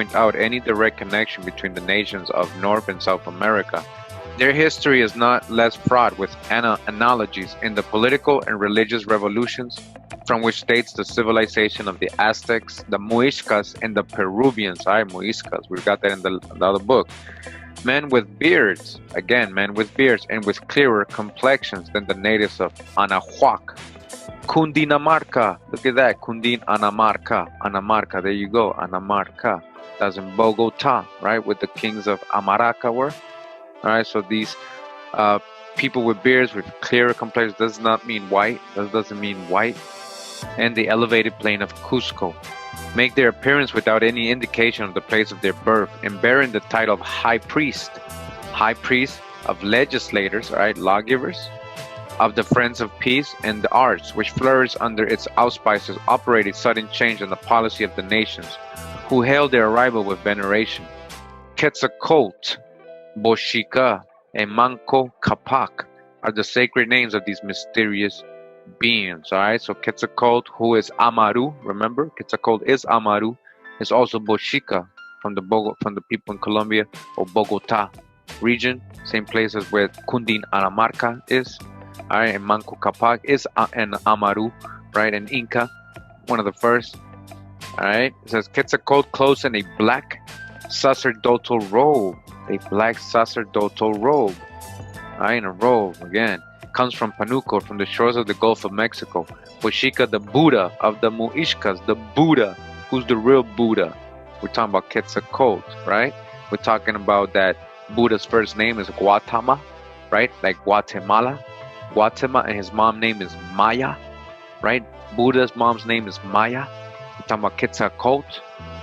point out any direct connection between the nations of North and South America. Their history is not less fraught with analogies in the political and religious revolutions from which dates the civilization of the Aztecs, the Muiscas, and the Peruvians. Muiscas, we got that in the other book. Men with beards, again, men with beards, and with clearer complexions than the natives of Anahuac. Cundinamarca, look at that, Anamarca, there you go, Anamarca. That's in Bogota, right, with the kings of Amaraca were. All right, so these people with beards, with clearer complexions, does not mean white, that doesn't mean white, and the elevated plain of Cusco make their appearance without any indication of the place of their birth, and bearing the title of high priest of legislators, all right, lawgivers, of the friends of peace and the arts, which flourished under its auspices, operated sudden change in the policy of the nations, who hailed their arrival with veneration. Quetzalcoatl, Bochica, and Manco Capac are the sacred names of these mysterious beings. All right, so Quetzalcoatl, who is Amaru, remember Quetzalcoatl is Amaru, is also Bochica from the people in Colombia or Bogota region, same place as where Cundinamarca is. All right, and Manco Capac is an Amaru, right, an Inca, one of the first. All right, it says Quetzalcoatl clothed in a black sacerdotal robe, a robe again. Comes from Panuco, from the shores of the Gulf of Mexico. Bochica, the Buddha of the Muiscas, the Buddha. Who's the real Buddha? We're talking about Quetzalcoatl, right? We're talking about that Buddha's first name is Gautama, right? Like Guatemala, and his mom's name is Maya, right? Buddha's mom's name is Maya. We're talking about Quetzalcoatl,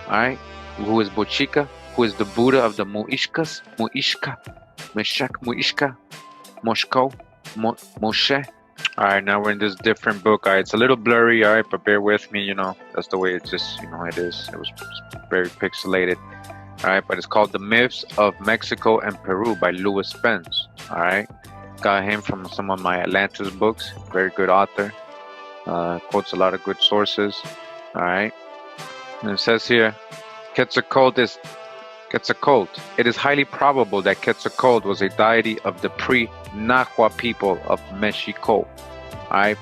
all right? Who is Bochica, who is the Buddha of the Muiscas, Moscow. Moshe. All right, now we're in this different book. All right, it's a little blurry, all right, but bear with me, that's the way it just, it is. It was very pixelated. All right, but it's called The Myths of Mexico and Peru by Louis Spence. All right, got him from some of my Atlantis books. Very good author. Quotes a lot of good sources. All right, and it says here, Quetzalcoatl. It is highly probable that Quetzalcoatl was a deity of the pre-Nahua people of Mexico.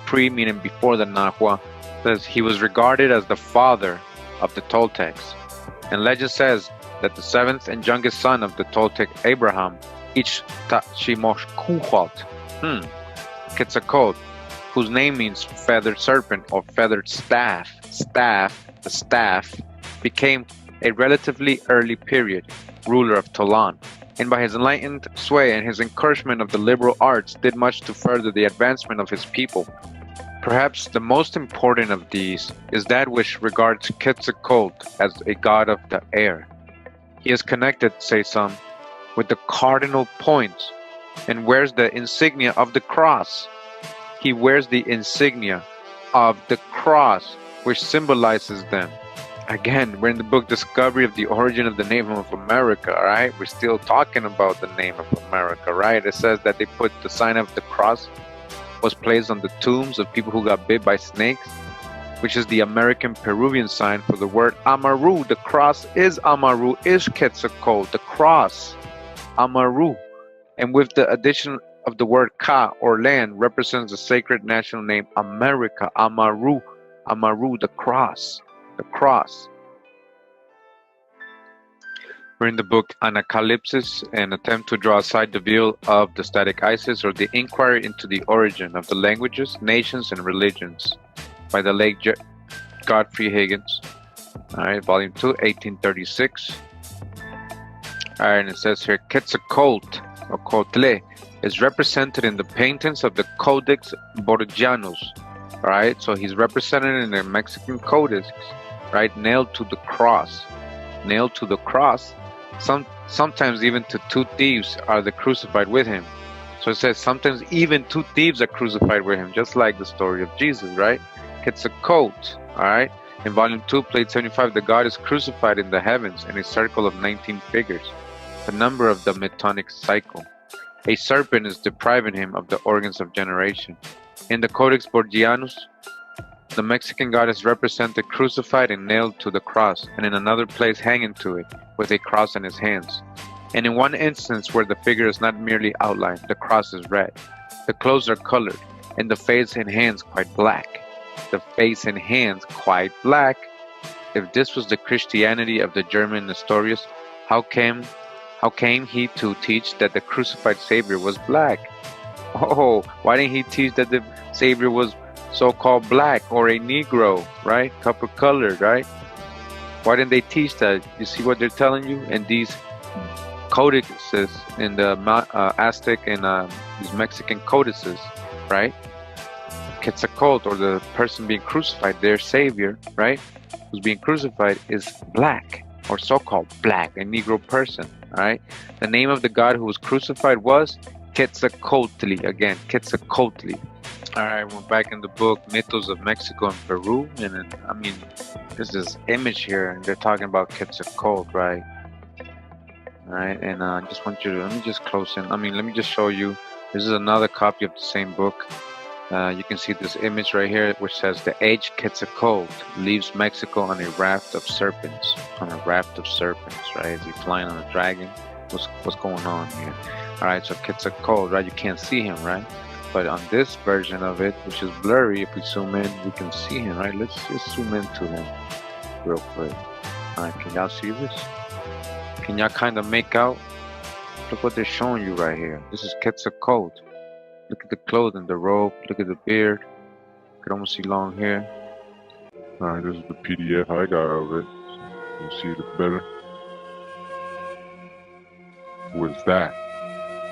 Pre meaning before the Nahua. Says he was regarded as the father of the Toltecs. And legend says that the seventh and youngest son of the Toltec Abraham, Ichtachimoshkuhalt, Quetzalcoatl, whose name means feathered serpent or feathered staff, the staff, became a relatively early period ruler of Tolan, and by his enlightened sway and his encouragement of the liberal arts did much to further the advancement of his people. Perhaps the most important of these is that which regards Quetzalcoatl as a god of the air. He is connected, say some, with the cardinal points and wears the insignia of the cross. He wears the insignia of the cross, which symbolizes them. Again, we're in the book Discovery of the Origin of the Name of America, all right? We're still talking about the name of America, right? It says that they put the sign of the cross was placed on the tombs of people who got bit by snakes, which is the American Peruvian sign for the word Amaru. The cross is Amaru, is Quetzalcoatl, the cross, Amaru. And with the addition of the word Ka, or land, represents the sacred national name America, Amaru, the cross. The cross. We're in the book Anacalypsis, an attempt to draw aside the veil of the static Isis, or the inquiry into the origin of the languages, nations, and religions, by the late Godfrey Higgins. All right, volume 2, 1836. All right, and it says here, Quetzalcoatl, or Cotle, is represented in the paintings of the Codex Borgianos. All right, so he's represented in the Mexican codex, right, nailed to the cross. Sometimes even to two thieves are the crucified with him. So it says sometimes even two thieves are crucified with him, just like the story of Jesus, right? Quetzalcoatl, all right? In volume 2, plate 75, the god is crucified in the heavens in a circle of 19 figures, the number of the Metonic cycle. A serpent is depriving him of the organs of generation. In the Codex Borgianus, The Mexican god is represented crucified and nailed to the cross, and in another place hanging to it, with a cross in his hands. And in one instance where the figure is not merely outlined, the cross is red. The clothes are colored, and the face and hands quite black. The face and hands quite black. If this was the Christianity of the German Nestorius, how came he to teach that the crucified Savior was black? Oh, why didn't he teach that the Savior was so-called black or a Negro, right? Copper colored, right? Why didn't they teach that? You see what they're telling you? And these codices in the Aztec and these Mexican codices, right? Quetzalcoatl, or the person being crucified, their savior, right? Who's being crucified is black, or so-called black, a Negro person, right? The name of the god who was crucified was Quetzalcoatl. Again, Quetzalcoatl. All right, we're back in the book Mythos of Mexico and Peru, and then, I mean, there's this image here, and they're talking about Quetzalcoatl, right? All right, and I just want you to, let me just close in. I mean, let me just show you. This is another copy of the same book. You can see this image right here, which says the aged Quetzalcoatl leaves Mexico on a raft of serpents. On a raft of serpents, right? Is he flying on a dragon? What's going on here? All right, so Quetzalcoatl, right? You can't see him, right? But on this version of it, which is blurry, if we zoom in, we can see him, right? Let's just zoom into him real quick. All right, can y'all see this? Can y'all kind of make out? Look what they're showing you right here. This is Quetzalcoatl. Look at the clothing, the robe, look at the beard. You can almost see long hair. Alright, this is the PDF I got of it. You see it better. Who is that?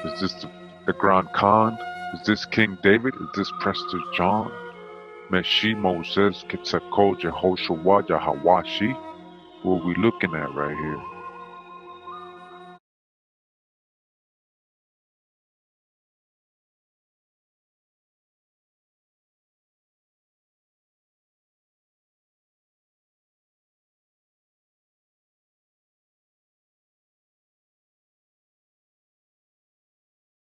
Is this the Grand Khan? Is this King David? Is this Prester John? Meshi Moses Quetzalcoatl Jehoshua Yahawashi? What are we looking at right here?